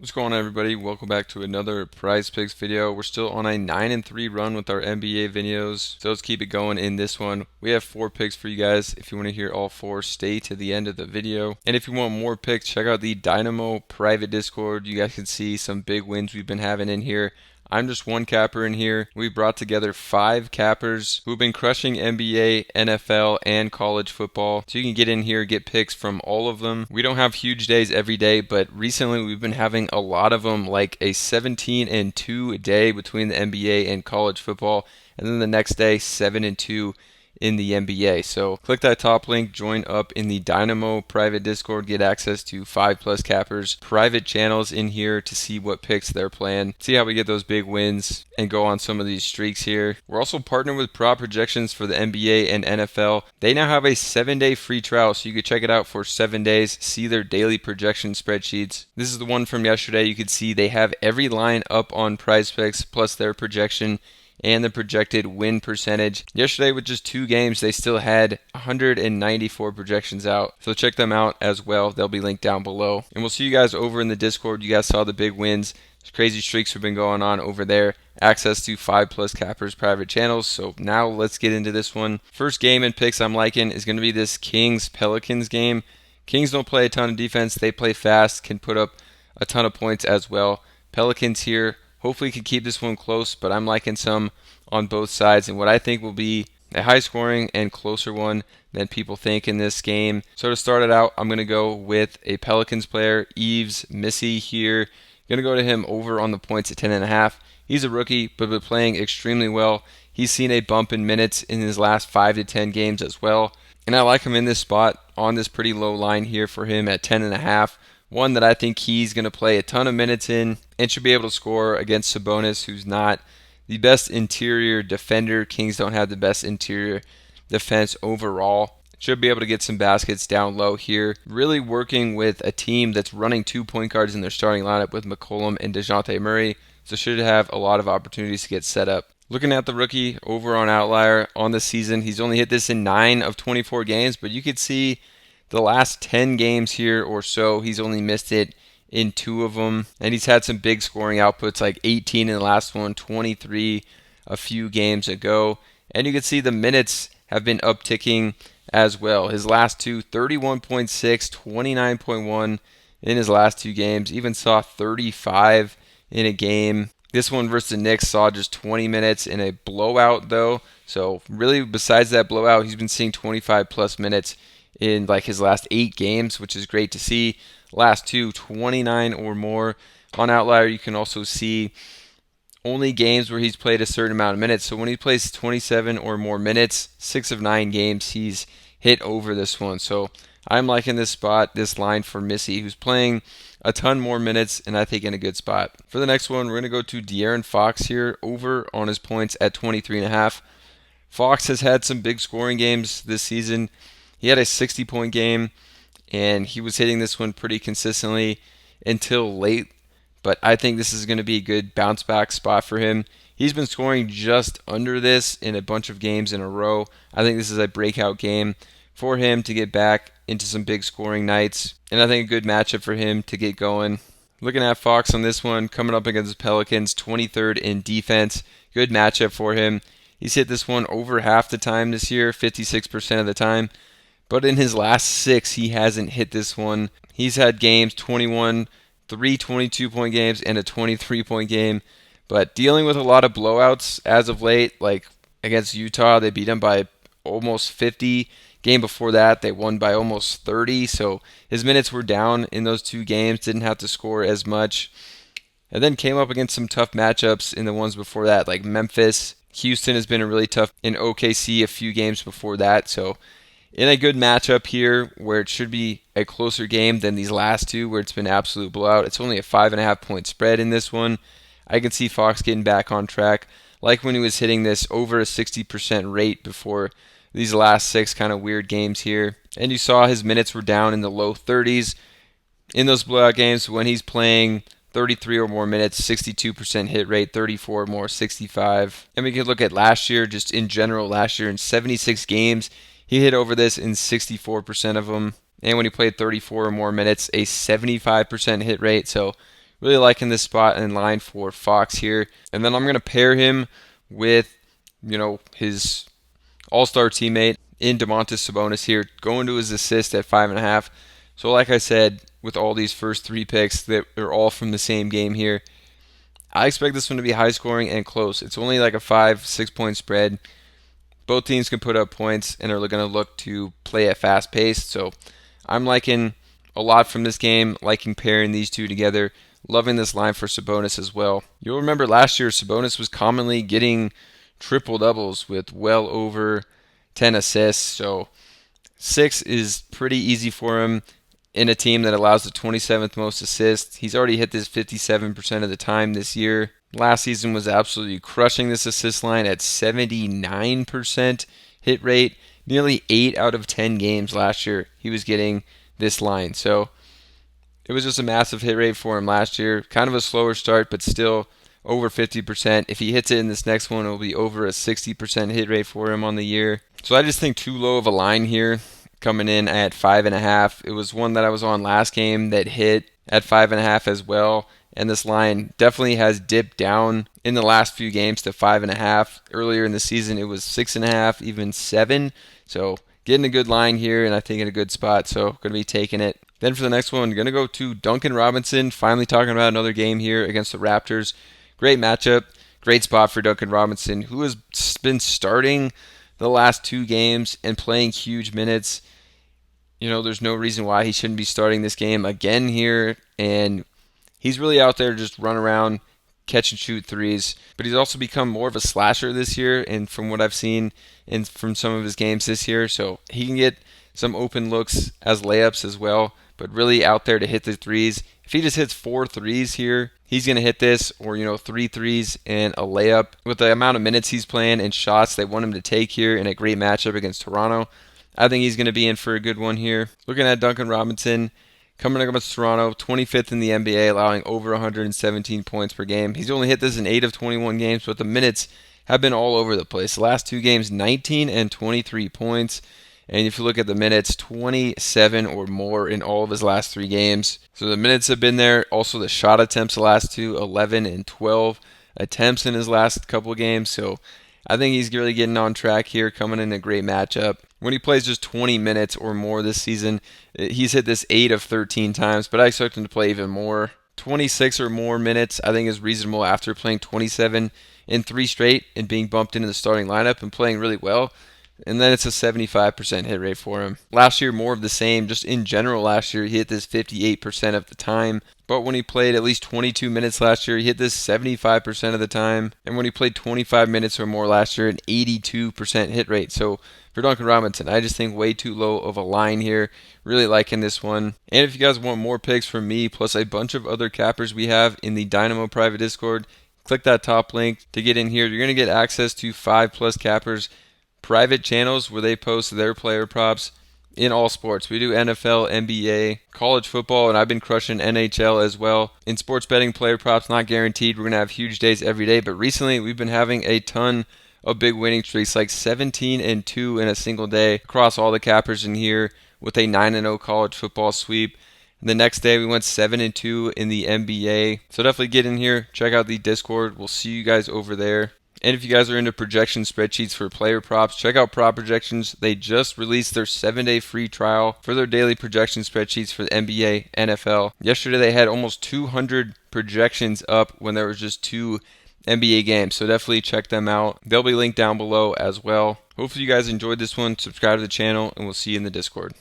What's going on, everybody? Welcome back to another Prizepicks video. We're still on a 9-3 run with our NBA videos, so let's keep it going. In this one, we have 4 picks for you guys. If you want to hear all 4, stay to the end of the video. And if you want more picks, check out the Dynamo private Discord. You guys can see some big wins we've been having in here. I'm just one capper in here. We brought together 5 cappers who've been crushing NBA, NFL, and college football. So you can get in here, get picks from all of them. We don't have huge days every day, but recently we've been having a lot of them, like a 17-2 day between the NBA and college football, and then the next day 7-2 in the NBA. So click that top link, join up in the Dynamo private Discord, get access to 5+ cappers, private channels in here to see what picks they're playing, see how we get those big wins and go on some of these streaks here. We're also partnered with Prop Projections for the NBA and NFL. They now have a 7-day free trial, so you can check it out for 7 days, see their daily projection spreadsheets. This is the one from yesterday. You can see they have every line up on Prizepicks plus their projection and the projected win percentage. Yesterday, with just 2 games, they still had 194 projections out. So check them out as well. They'll be linked down below. And we'll see you guys over in the Discord. You guys saw the big wins. Crazy streaks have been going on over there. Access to 5+ cappers private channels. So now let's get into this one. First game and picks I'm liking is going to be this Kings-Pelicans game. Kings don't play a ton of defense. They play fast, can put up a ton of points as well. Pelicans here hopefully can keep this one close, but I'm liking some on both sides and what I think will be a high scoring and closer one than people think in this game. So to start it out, I'm going to go with a Pelicans player, Yves Missy here. Going to go to him over on the points at 10.5. He's a rookie, but been playing extremely well. He's seen a bump in minutes in his last 5 to 10 games as well. And I like him in this spot on this pretty low line here for him at 10.5. One that I think he's going to play a ton of minutes in and should be able to score against Sabonis, who's not the best interior defender. Kings don't have the best interior defense overall. Should be able to get some baskets down low here. Really working with a team that's running 2 point guards in their starting lineup with McCollum and DeJounte Murray, so should have a lot of opportunities to get set up. Looking at the rookie over on Outlier on the season, he's only hit this in 9 of 24 games, but you could see the last 10 games here or so, he's only missed it in 2 of them. And he's had some big scoring outputs, like 18 in the last one, 23 a few games ago. And you can see the minutes have been upticking as well. His last 2, 31.6, 29.1 in his last 2 games. Even saw 35 in a game. This one versus the Knicks saw just 20 minutes in a blowout, though. So really, besides that blowout, he's been seeing 25+ minutes in like his last 8 games, which is great to see. Last 2, 29 or more. On Outlier, you can also see only games where he's played a certain amount of minutes. So when he plays 27 or more minutes, 6 of 9 games, he's hit over this one. So I'm liking this spot, this line for Missy, who's playing a ton more minutes, and I think in a good spot. For the next one, we're going to go to De'Aaron Fox here, over on his points at 23.5. Fox has had some big scoring games this season. He had a 60-point game, and he was hitting this one pretty consistently until late. But I think this is going to be a good bounce-back spot for him. He's been scoring just under this in a bunch of games in a row. I think this is a breakout game for him to get back into some big scoring nights, and I think a good matchup for him to get going. Looking at Fox on this one, coming up against the Pelicans, 23rd in defense. Good matchup for him. He's hit this one over half the time this year, 56% of the time. But in his last 6, he hasn't hit this one. He's had games, 21, 3 22-point games, and a 23-point game. But dealing with a lot of blowouts as of late, like against Utah, they beat him by almost 50. Game before that, they won by almost 30. So his minutes were down in those 2 games, didn't have to score as much. And then came up against some tough matchups in the ones before that, like Memphis. Houston has been a really tough, in OKC a few games before that. So in a good matchup here where it should be a closer game than these last 2 where it's been absolute blowout. It's only a 5.5 point spread in this one. I can see Fox getting back on track like when he was hitting this over a 60% rate before these last 6 kind of weird games here. And you saw his minutes were down in the low 30s in those blowout games. When he's playing 33 or more minutes, 62% hit rate, 34 or more, 65. And we could look at last year, just in general, last year in 76 games, he hit over this in 64% of them. And when he played 34 or more minutes, a 75% hit rate. So really liking this spot in line for Fox here. And then I'm going to pair him with, his all-star teammate in Domantas Sabonis here, going to his assist at 5.5. So like I said, with all these first 3 picks that are all from the same game here, I expect this one to be high scoring and close. It's only like a 5-6 point spread. Both teams can put up points and are going to look to play at fast pace. So I'm liking a lot from this game, liking pairing these two together. Loving this line for Sabonis as well. You'll remember last year Sabonis was commonly getting triple doubles with well over 10 assists. So 6 is pretty easy for him in a team that allows the 27th most assists. He's already hit this 57% of the time this year. Last season was absolutely crushing this assist line at 79% hit rate. Nearly 8 out of 10 games last year he was getting this line. So it was just a massive hit rate for him last year. Kind of a slower start, but still over 50%. If he hits it in this next one, it will be over a 60% hit rate for him on the year. So I just think too low of a line here, coming in at 5.5. It was one that I was on last game that hit at 5.5 as well. And this line definitely has dipped down in the last few games to 5.5. Earlier in the season, it was 6.5, even 7. So getting a good line here, and I think in a good spot. So going to be taking it. Then for the next one, going to go to Duncan Robinson. Finally talking about another game here against the Raptors. Great matchup. Great spot for Duncan Robinson, who has been starting the last 2 games and playing huge minutes. There's no reason why he shouldn't be starting this game again here. And he's really out there just run around, catch and shoot threes. But he's also become more of a slasher this year, and from what I've seen and from some of his games this year. So he can get some open looks as layups as well, but really out there to hit the threes. If he just hits 4 threes here, he's going to hit this, or 3 threes and a layup. With the amount of minutes he's playing and shots they want him to take here in a great matchup against Toronto, I think he's going to be in for a good one here. Looking at Duncan Robinson, coming up against Toronto, 25th in the NBA, allowing over 117 points per game. He's only hit this in 8 of 21 games, but the minutes have been all over the place. The last 2 games, 19 and 23 points. And if you look at the minutes, 27 or more in all of his last 3 games. So the minutes have been there. Also the shot attempts the last 2, 11 and 12 attempts in his last couple of games. So I think he's really getting on track here, coming in a great matchup. When he plays just 20 minutes or more this season, he's hit this 8 of 13 times, but I expect him to play even more. 26 or more minutes I think is reasonable after playing 27 in 3 straight and being bumped into the starting lineup and playing really well. And then it's a 75% hit rate for him. Last year, more of the same. Just in general, last year, he hit this 58% of the time. But when he played at least 22 minutes last year, he hit this 75% of the time. And when he played 25 minutes or more last year, an 82% hit rate. So for Duncan Robinson, I just think way too low of a line here. Really liking this one. And if you guys want more picks from me, plus a bunch of other cappers we have in the Dynamo private Discord, click that top link to get in here. You're going to get access to 5+ cappers private channels where they post their player props in all sports. We do NFL, NBA, college football, and I've been crushing NHL as well. In sports betting, player props not guaranteed. We're going to have huge days every day, but recently we've been having a ton of big winning streaks, like 17 and 2 in a single day across all the cappers in here with a 9-0 college football sweep. And the next day we went 7 and 2 in the NBA. So definitely get in here, check out the Discord. We'll see you guys over there. And if you guys are into projection spreadsheets for player props, check out Prop Projections. They just released their 7-day free trial for their daily projection spreadsheets for the NBA, NFL. Yesterday they had almost 200 projections up when there was just 2 NBA games, so definitely check them out. They'll be linked down below as well. Hopefully you guys enjoyed this one. Subscribe to the channel, and we'll see you in the Discord.